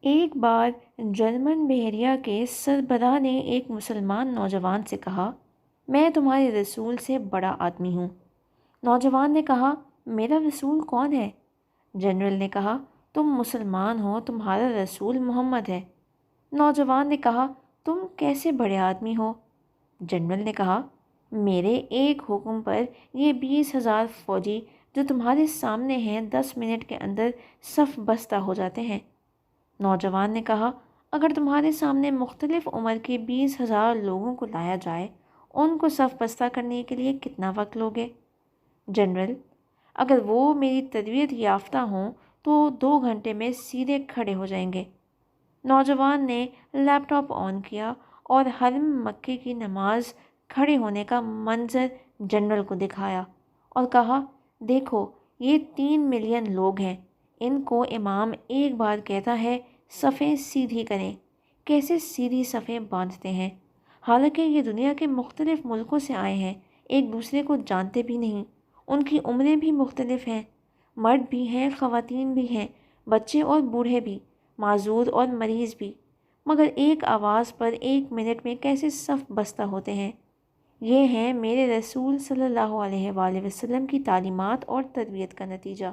ایک بار جرمن بحریہ کے سربراہ نے ایک مسلمان نوجوان سے کہا، میں تمہارے رسول سے بڑا آدمی ہوں۔ نوجوان نے کہا، میرا رسول کون ہے؟ جنرل نے کہا، تم مسلمان ہو، تمہارا رسول محمد ہے۔ نوجوان نے کہا، تم کیسے بڑے آدمی ہو؟ جنرل نے کہا، میرے ایک حکم پر یہ 20,000 فوجی جو تمہارے سامنے ہیں 10 منٹ کے اندر صف بستہ ہو جاتے ہیں۔ نوجوان نے کہا، اگر تمہارے سامنے مختلف عمر کے 20,000 لوگوں کو لایا جائے، ان کو صف بستہ کرنے کے لیے کتنا وقت لوگے؟ جنرل، اگر وہ میری تربیت یافتہ ہوں تو 2 گھنٹے میں سیدھے کھڑے ہو جائیں گے۔ نوجوان نے لیپ ٹاپ آن کیا اور حرم مکے کی نماز کھڑے ہونے کا منظر جنرل کو دکھایا اور کہا، دیکھو یہ 3 ملین لوگ ہیں، ان کو امام ایک بار کہتا ہے صفیں سیدھی کریں، کیسے سیدھی صفیں باندھتے ہیں، حالانکہ یہ دنیا کے مختلف ملکوں سے آئے ہیں، ایک دوسرے کو جانتے بھی نہیں، ان کی عمریں بھی مختلف ہیں، مرد بھی ہیں، خواتین بھی ہیں، بچے اور بوڑھے بھی، معذور اور مریض بھی، مگر ایک آواز پر 1 منٹ میں کیسے صف بستہ ہوتے ہیں۔ یہ ہیں میرے رسول صلی اللہ علیہ وآلہ وسلم کی تعلیمات اور تربیت کا نتیجہ۔